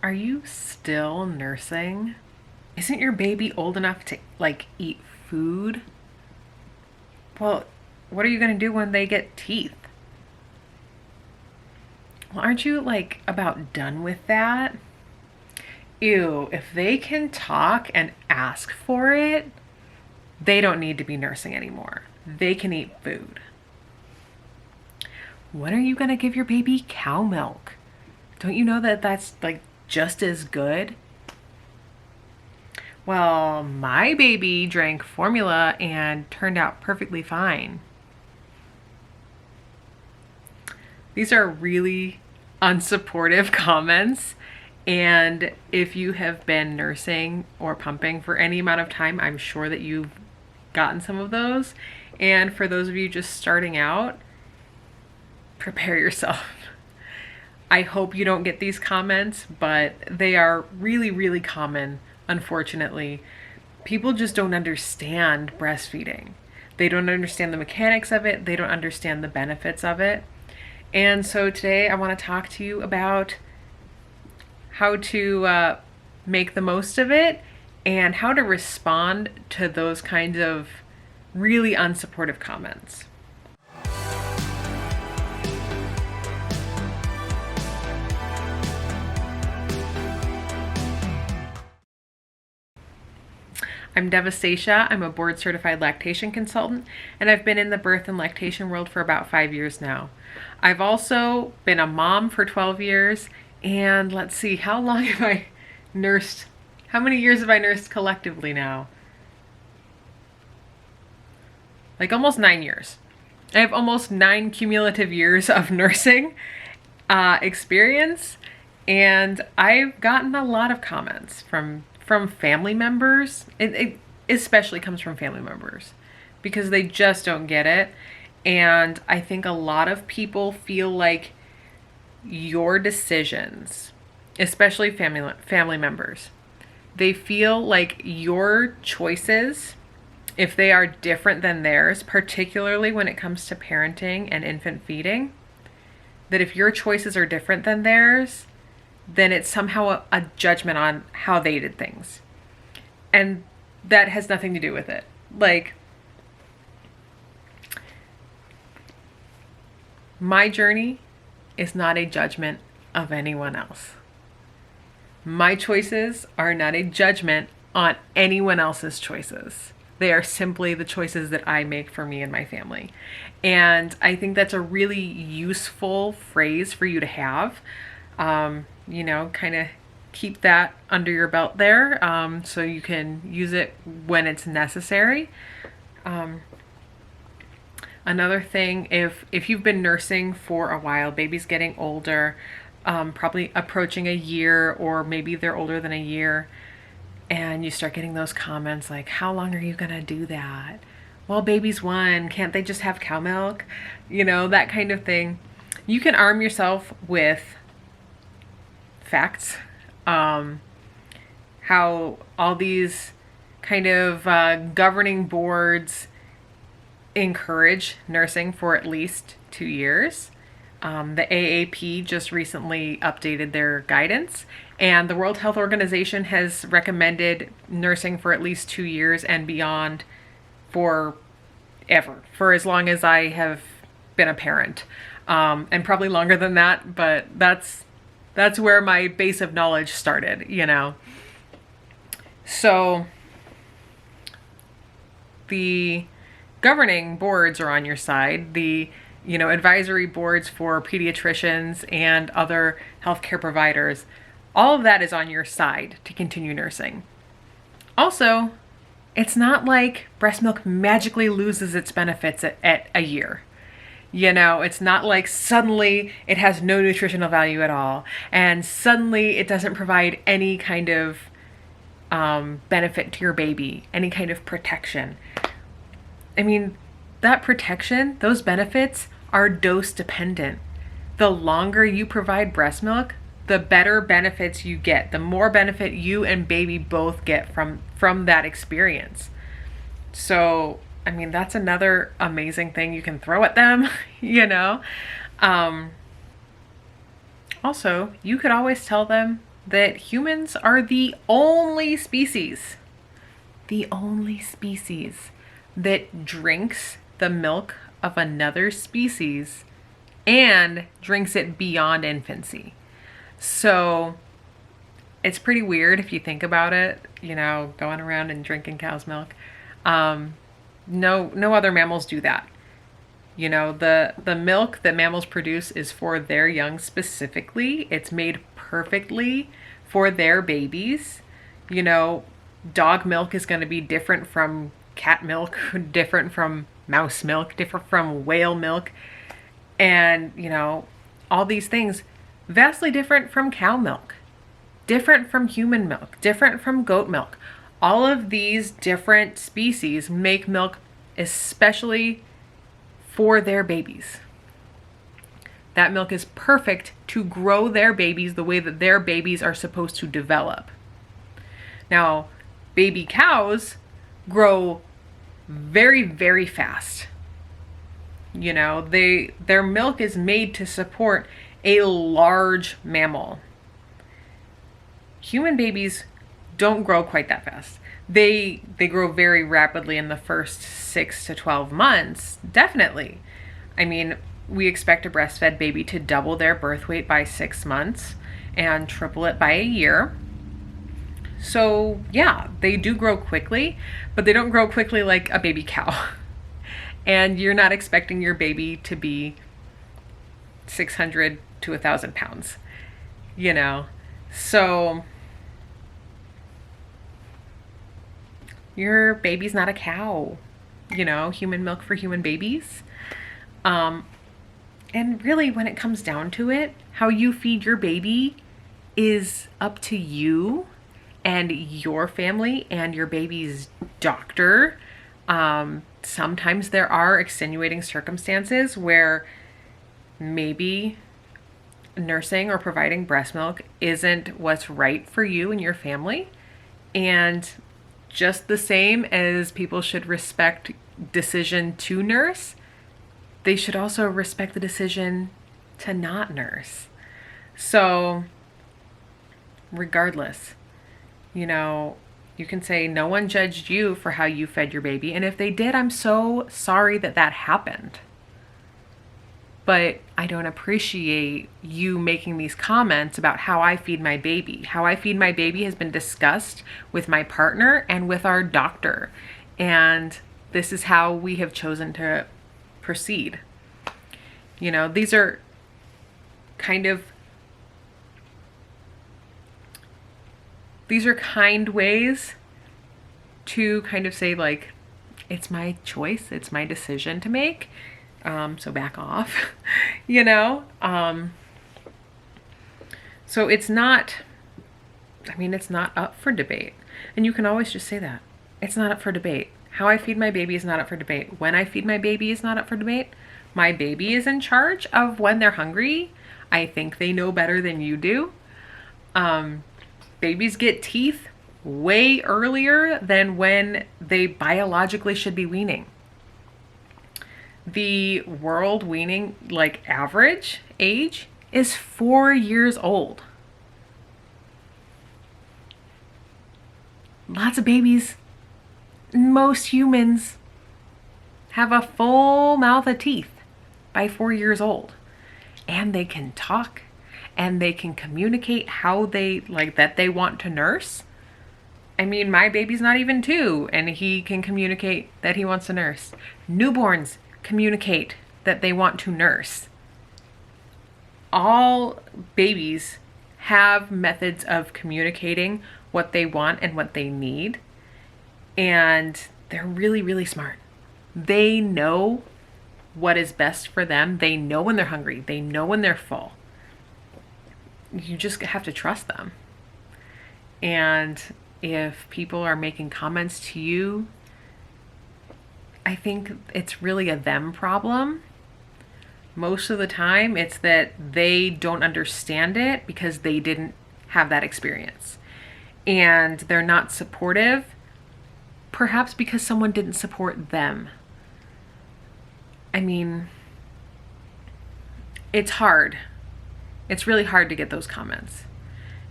Are you still nursing? Isn't your baby old enough to like eat food? Well, what are you going to do when they get teeth? Well, aren't you like about done with that? Ew, if they can talk and ask for it, they don't need to be nursing anymore. They can eat food. When are you going to give your baby cow milk? Don't you know that that's like just as good? Well, my baby drank formula and turned out perfectly fine. These are really unsupportive comments. And if you have been nursing or pumping for any amount of time, I'm sure that you've gotten some of those. And for those of you just starting out, prepare yourself. I hope you don't get these comments, but they are really, really common, unfortunately. People just don't understand breastfeeding. They don't understand the mechanics of it. They don't understand the benefits of it. And so today I want to talk to you about how to make the most of it and how to respond to those kinds of really unsupportive comments. I'm Devastation. I'm a board certified lactation consultant, and I've been in the birth and lactation world for about 5 years now. I've also been a mom for 12 years, and let's see, how long have I nursed? How many years have I nursed collectively now? Like almost 9 years. I have almost 9 cumulative years of nursing experience, and I've gotten a lot of comments from family members. It especially comes from family members because they just don't get it. And I think a lot of people feel like your decisions, especially family members, they feel like your choices, if they are different than theirs, particularly when it comes to parenting and infant feeding, that if your choices are different than theirs, then it's somehow a judgment on how they did things. And that has nothing to do with it. Like, my journey is not a judgment of anyone else. My choices are not a judgment on anyone else's choices. They are simply the choices that I make for me and my family. And I think that's a really useful phrase for you to have. Kind of keep that under your belt there, so you can use it when it's necessary. Another thing, if you've been nursing for a while, baby's getting older, probably approaching a year, or maybe they're older than a year, and you start getting those comments like, how long are you gonna do that? Well, baby's 1, can't they just have cow milk? That kind of thing. You can arm yourself with facts, how all these kind of governing boards encourage nursing for at least 2 years. The AAP just recently updated their guidance, and the World Health Organization has recommended nursing for at least 2 years and beyond for as long as I have been a parent, and probably longer than that, but that's where my base of knowledge started, So the governing boards are on your side. The, advisory boards for pediatricians and other healthcare providers, all of that is on your side to continue nursing. Also, it's not like breast milk magically loses its benefits at a year. It's not like suddenly it has no nutritional value at all, and suddenly it doesn't provide any kind of benefit to your baby, any kind of protection. I mean, that protection, those benefits are dose dependent. The longer you provide breast milk, the better benefits you get, the more benefit you and baby both get from that experience. So I mean, that's another amazing thing you can throw at them, Also, you could always tell them that humans are the only species that drinks the milk of another species and drinks it beyond infancy. So it's pretty weird if you think about it, going around and drinking cow's milk. No other mammals do that. The milk that mammals produce is for their young specifically. It's made perfectly for their babies. Dog milk is going to be different from cat milk, different from mouse milk, different from whale milk. And, all these things vastly different from cow milk, different from human milk, different from goat milk. All of these different species make milk especially for their babies. That milk is perfect to grow their babies the way that their babies are supposed to develop. Now, baby cows grow very, very fast. Their milk is made to support a large mammal. Human babies don't grow quite that fast. They grow very rapidly in the first 6 to 12 months, definitely. I mean, we expect a breastfed baby to double their birth weight by 6 months and triple it by a year. So yeah, they do grow quickly, but they don't grow quickly like a baby cow. And you're not expecting your baby to be 600 to 1,000 pounds, So your baby's not a cow, human milk for human babies. And really, when it comes down to it, how you feed your baby is up to you and your family and your baby's doctor. Sometimes there are extenuating circumstances where maybe nursing or providing breast milk isn't what's right for you and your family. And just the same as people should respect decision to nurse, they should also respect the decision to not nurse. So regardless, you can say no one judged you for how you fed your baby. And if they did, I'm so sorry that happened. But I don't appreciate you making these comments about how I feed my baby. How I feed my baby has been discussed with my partner and with our doctor. And this is how we have chosen to proceed. These are kind ways to kind of say, like, it's my choice, it's my decision to make. So back off, So it's not up for debate. And you can always just say that. It's not up for debate. How I feed my baby is not up for debate. When I feed my baby is not up for debate. My baby is in charge of when they're hungry. I think they know better than you do. Babies get teeth way earlier than when they biologically should be weaning. The world weaning, average age is 4 years old. Lots of babies, most humans, have a full mouth of teeth by 4 years old. And they can talk and they can communicate how they that they want to nurse. I mean, my baby's not even 2 and he can communicate that he wants to nurse. Newborns communicate that they want to nurse. All babies have methods of communicating what they want and what they need. And they're really, really smart. They know what is best for them. They know when they're hungry. They know when they're full. You just have to trust them. And if people are making comments to you, I think it's really a them problem. Most of the time, it's that they don't understand it because they didn't have that experience. And they're not supportive, perhaps because someone didn't support them. I mean, it's hard. It's really hard to get those comments.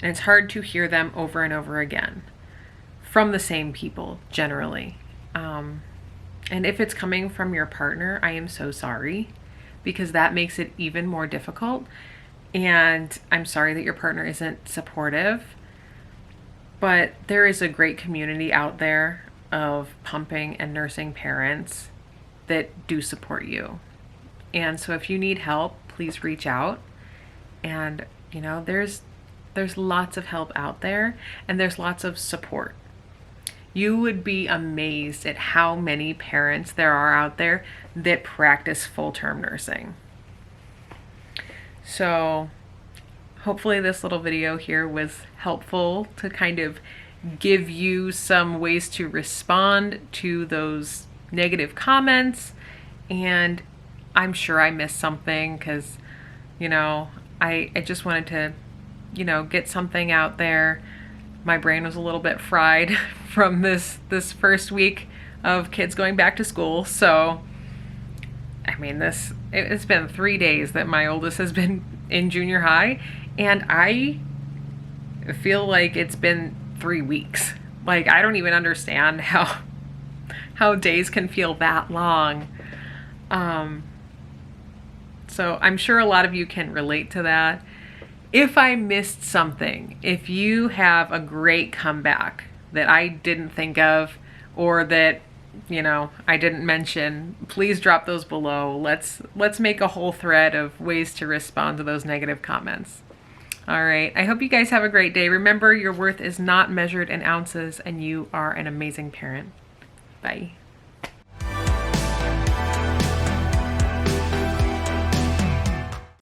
And it's hard to hear them over and over again from the same people generally. And if it's coming from your partner, I am so sorry, because that makes it even more difficult. And I'm sorry that your partner isn't supportive, but there is a great community out there of pumping and nursing parents that do support you. And so if you need help, please reach out. And there's lots of help out there, and there's lots of support. You would be amazed at how many parents there are out there that practice full-term nursing. So hopefully this little video here was helpful to kind of give you some ways to respond to those negative comments. And I'm sure I missed something, because I just wanted to get something out there. My brain was a little bit fried from this first week of kids going back to school. So I mean, it's been 3 days that my oldest has been in junior high, and I feel like it's been 3 weeks. Like, I don't even understand how days can feel that long. So I'm sure a lot of you can relate to that. If I missed something, if you have a great comeback that I didn't think of, or that I didn't mention, please drop those below. Let's make a whole thread of ways to respond to those negative comments. All right, I hope you guys have a great day. Remember, your worth is not measured in ounces, and you are an amazing parent. Bye.